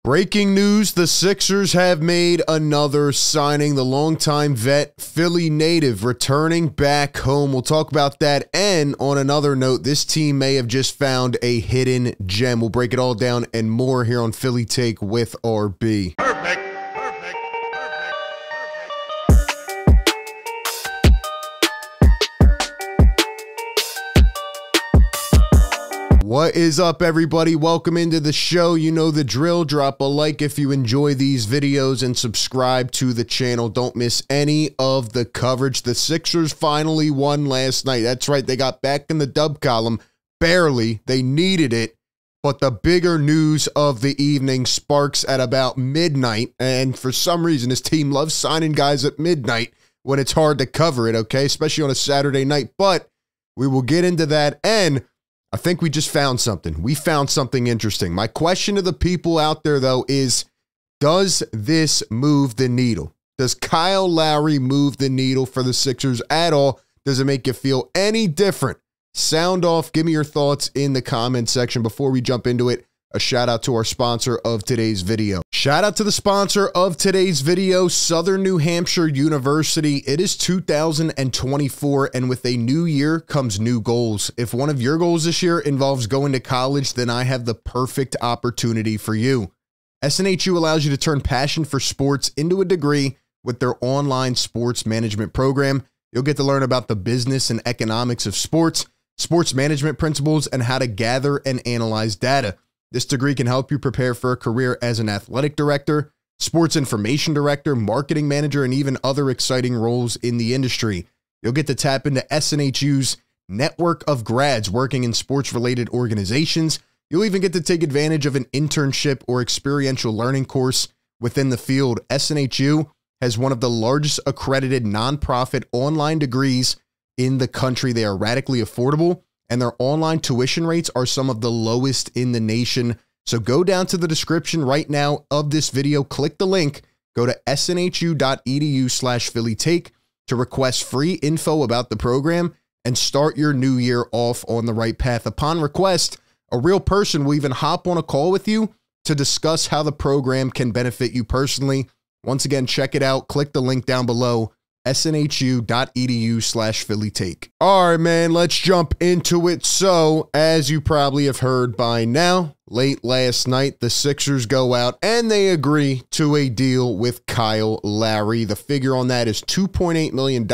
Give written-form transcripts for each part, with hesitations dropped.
Breaking news, the Sixers have made another signing. The longtime vet, Philly native, returning back home. We'll talk about that. And on another note, this team may have just found a hidden gem. We'll break it all down and more here on Philly Take with RB. Perfect. What is up, everybody? Welcome into the show. You know the drill. Drop a like if you enjoy these videos and subscribe to the channel. Don't miss any of the coverage. The Sixers finally won last night. That's right. They got back in the dub column. Barely. They needed it. But the bigger news of the evening sparks at about midnight. And for some reason, this team loves signing guys at midnight when it's hard to cover it, okay? Especially on a Saturday night. But we will get into that. And I think we just found something. We found something interesting. My question to the people out there, though, is does this move the needle? Does Kyle Lowry move the needle for the Sixers at all? Does it make you feel any different? Sound off. Give me your thoughts in the comment section. Before we jump into it, a shout out to our sponsor of today's video. Shout out to the sponsor of today's video, Southern New Hampshire University. It is 2024, and with a new year comes new goals. If one of your goals this year involves going to college, then I have the perfect opportunity for you. SNHU allows you to turn passion for sports into a degree with their online sports management program. You'll get to learn about the business and economics of sports, sports management principles, and how to gather and analyze data. This degree can help you prepare for a career as an athletic director, sports information director, marketing manager, and even other exciting roles in the industry. You'll get to tap into SNHU's network of grads working in sports-related organizations. You'll even get to take advantage of an internship or experiential learning course within the field. SNHU has one of the largest accredited nonprofit online degrees in the country. They are radically affordable, and their online tuition rates are some of the lowest in the nation. So go down to the description right now of this video, click the link, go to snhu.edu/PhillyTake to request free info about the program and start your new year off on the right path. Upon request, a real person will even hop on a call with you to discuss how the program can benefit you personally. Once again, check it out. Click the link down below, snhu.edu/PhillyTake. All right, man, let's jump into it. So, as you probably have heard by now, late last night, the Sixers go out and they agree to a deal with Kyle Lowry. The figure on that is $2.8 million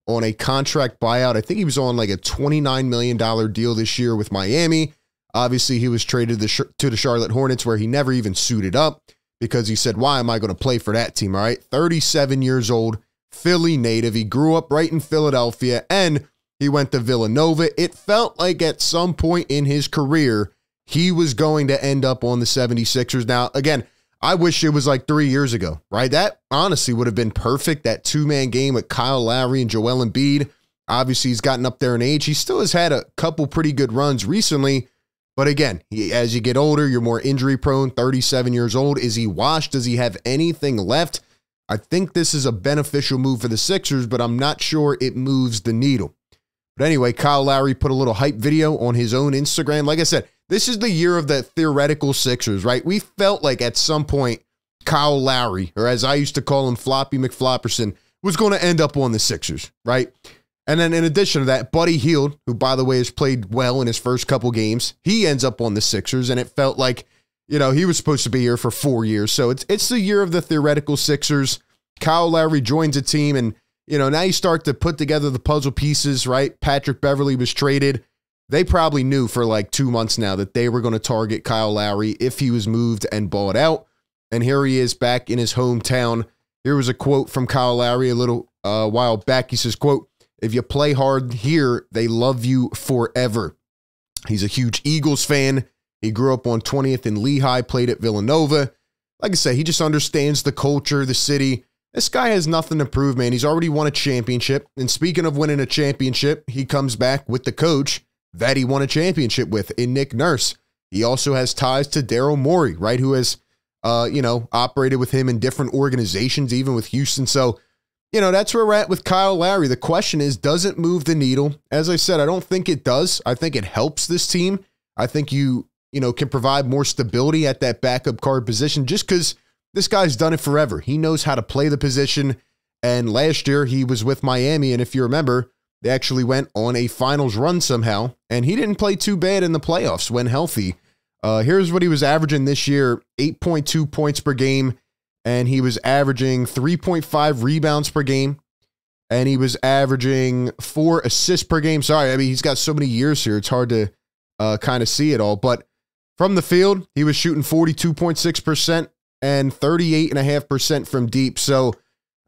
on a contract buyout. I think he was on like a $29 million deal this year with Miami. Obviously, he was traded to the Charlotte Hornets, where he never even suited up because he said, why am I going to play for that team? All right, 37 years old. Philly native. He grew up right in Philadelphia and he went to Villanova. It felt like at some point in his career, he was going to end up on the 76ers. Now, again, I wish it was like 3 years ago, right? That honestly would have been perfect. That two-man game with Kyle Lowry and Joel Embiid. Obviously, he's gotten up there in age. He still has had a couple pretty good runs recently. But again, as you get older, you're more injury prone. 37 years old. Is he washed? Does he have anything left? I think this is a beneficial move for the Sixers, but I'm not sure it moves the needle. But anyway, Kyle Lowry put a little hype video on his own Instagram. Like I said, this is the year of the theoretical Sixers, right? We felt like at some point Kyle Lowry, or as I used to call him, Floppy McFlopperson, was going to end up on the Sixers, right? And then in addition to that, Buddy Hield, who, by the way, has played well in his first couple games, he ends up on the Sixers, and it felt like, you know, he was supposed to be here for 4 years. So it's the year of the theoretical Sixers. Kyle Lowry joins a team, and, you know, now you start to put together the puzzle pieces, right? Patrick Beverley was traded. They probably knew for like 2 months now that they were going to target Kyle Lowry if he was moved and bought out. And here he is back in his hometown. Here was a quote from Kyle Lowry a little while back. He says, quote, "If you play hard here, they love you forever." He's a huge Eagles fan. He grew up on 20th and Lehigh, played at Villanova. Like I said, he just understands the culture, the city. This guy has nothing to prove, man. He's already won a championship. And speaking of winning a championship, he comes back with the coach that he won a championship with in Nick Nurse. He also has ties to Daryl Morey, right, who has, operated with him in different organizations, even with Houston. So, you know, that's where we're at with Kyle Lowry. The question is, does it move the needle? As I said, I don't think it does. I think it helps this team. I think you can provide more stability at that backup guard position just because this guy's done it forever. He knows how to play the position. And last year he was with Miami. And if you remember, they actually went on a finals run somehow. And he didn't play too bad in the playoffs when healthy. Here's what he was averaging this year, 8.2 points per game. And he was averaging 3.5 rebounds per game. And he was averaging 4 assists per game. Sorry, I mean, he's got so many years here. It's hard to kind of see it all. But from the field, he was shooting 42.6% and 38.5% from deep. So,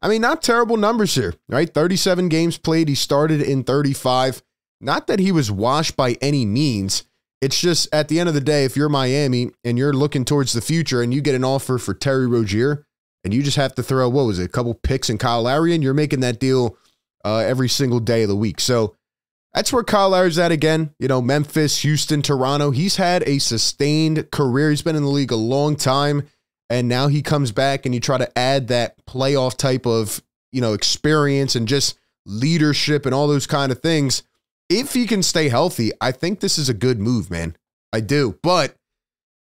I mean, not terrible numbers here, right? 37 games played. He started in 35. Not that he was washed by any means. It's just at the end of the day, if you're Miami and you're looking towards the future and you get an offer for Terry Rozier and you just have to throw, what was it, a couple picks and Kyle Lowry, and you're making that deal every single day of the week. So that's where Kyle Lowry's at again. Memphis, Houston, Toronto. He's had a sustained career. He's been in the league a long time. And now he comes back and you try to add that playoff type of, experience and just leadership and all those kind of things. If he can stay healthy, I think this is a good move, man. I do. But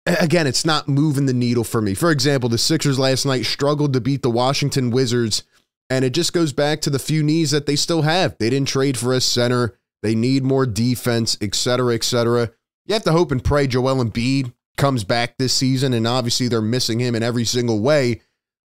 again, it's not moving the needle for me. For example, the Sixers last night struggled to beat the Washington Wizards. And it just goes back to the few needs that they still have. They didn't trade for a center. They need more defense, et cetera, et cetera. You have to hope and pray Joel Embiid comes back this season, and obviously they're missing him in every single way,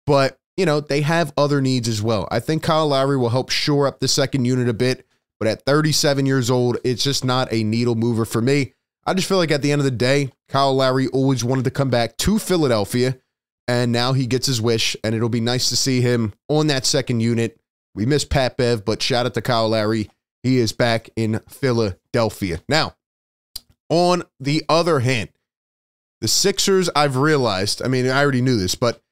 but they have other needs as well. I think Kyle Lowry will help shore up the second unit a bit, but at 37 years old, it's just not a needle mover for me. I just feel like at the end of the day, Kyle Lowry always wanted to come back to Philadelphia, and now he gets his wish, and it'll be nice to see him on that second unit. We miss Pat Bev, but shout out to Kyle Lowry. He is back in Philadelphia. Now, on the other hand, the Sixers, I've realized, I mean, I already knew this, but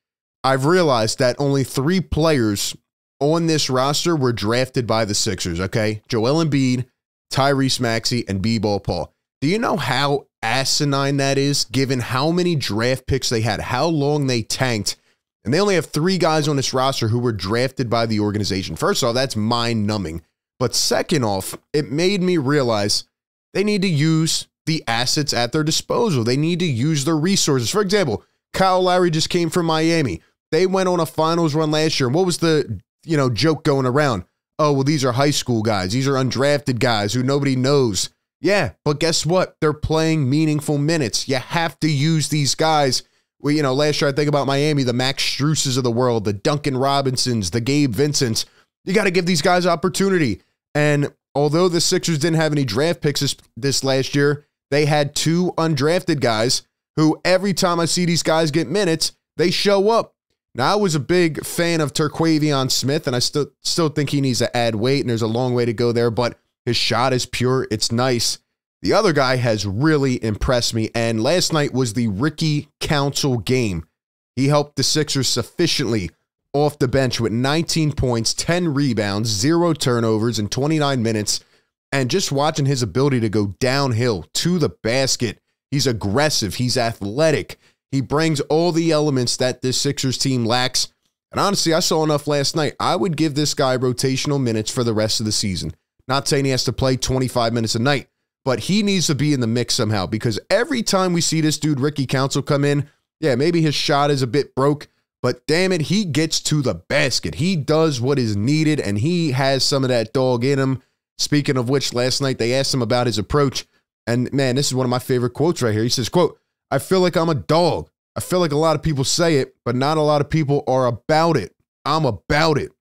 I've realized that only 3 players on this roster were drafted by the Sixers, okay? Joel Embiid, Tyrese Maxey, and B-Ball Paul. Do you know how asinine that is, given how many draft picks they had, how long they tanked, and they only have 3 guys on this roster who were drafted by the organization? First off, that's mind-numbing. But second off, it made me realize they need to use the assets at their disposal. They need to use their resources. For example, Kyle Lowry just came from Miami. They went on a finals run last year. And what was the, joke going around? Oh, well, these are high school guys. These are undrafted guys who nobody knows. Yeah, but guess what? They're playing meaningful minutes. You have to use these guys. Well, last year I think about Miami, the Max Struses of the world, the Duncan Robinsons, the Gabe Vincents. You got to give these guys opportunity. And although the Sixers didn't have any draft picks this last year, they had 2 undrafted guys who every time I see these guys get minutes, they show up. Now, I was a big fan of Terquavion Smith, and I still think he needs to add weight, and there's a long way to go there, but his shot is pure. It's nice. The other guy has really impressed me, and last night was the Ricky Council game. He helped the Sixers sufficiently off the bench with 19 points, 10 rebounds, 0 turnovers in 29 minutes. And just watching his ability to go downhill to the basket, he's aggressive, he's athletic, he brings all the elements that this Sixers team lacks. And honestly, I saw enough last night. I would give this guy rotational minutes for the rest of the season. Not saying he has to play 25 minutes a night, but he needs to be in the mix somehow, because every time we see this dude, Ricky Council, come in, yeah, maybe his shot is a bit broke, but damn it, he gets to the basket. He does what is needed, and he has some of that dog in him. Speaking of which, last night they asked him about his approach, and man, this is one of my favorite quotes right here. He says, quote, "I feel like I'm a dog. I feel like a lot of people say it, but not a lot of people are about it. I'm about it."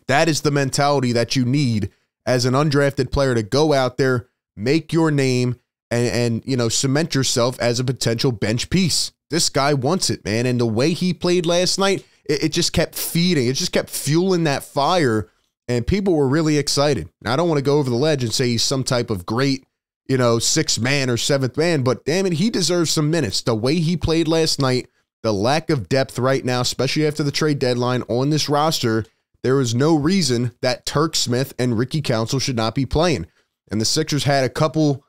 That is the mentality that you need as an undrafted player to go out there, make your name, and cement yourself as a potential bench piece. This guy wants it, man, and the way he played last night, it just kept feeding. It just kept fueling that fire. And people were really excited. Now, I don't want to go over the ledge and say he's some type of great, 6th man or 7th man, but damn it, he deserves some minutes. The way he played last night, the lack of depth right now, especially after the trade deadline on this roster, there is no reason that Turk Smith and Ricky Council should not be playing. And the Sixers had a couple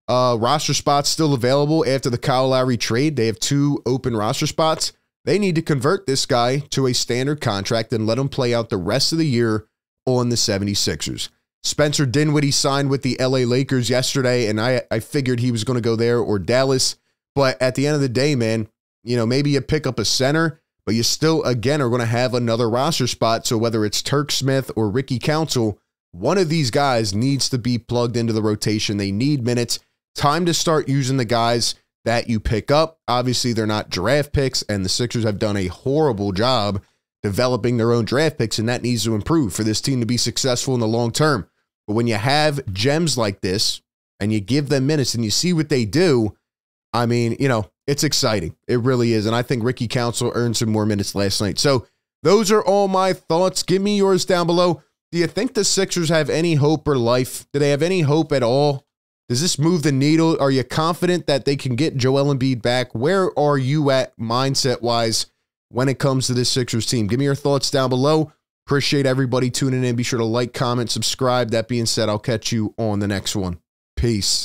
roster spots still available after the Kyle Lowry trade. They have 2 open roster spots. They need to convert this guy to a standard contract and let him play out the rest of the year on the 76ers. Spencer Dinwiddie signed with the LA Lakers yesterday, and I figured he was going to go there or Dallas. But at the end of the day, man, you know, maybe you pick up a center, but you still, again, are going to have another roster spot. So whether it's Turk Smith or Ricky Council, one of these guys needs to be plugged into the rotation. They need minutes. Time to start using the guys that you pick up. Obviously, they're not draft picks, and the Sixers have done a horrible job developing their own draft picks, and that needs to improve for this team to be successful in the long term. But when you have gems like this and you give them minutes and you see what they do, I mean, you know, it's exciting. It really is. And I think Ricky Council earned some more minutes last night. So those are all my thoughts. Give me yours down below. Do you think the Sixers have any hope or life? Do they have any hope at all? Does this move the needle? Are you confident that they can get Joel Embiid back? Where are you at mindset-wise when it comes to this Sixers team? Give me your thoughts down below. Appreciate everybody tuning in. Be sure to like, comment, subscribe. That being said, I'll catch you on the next one. Peace.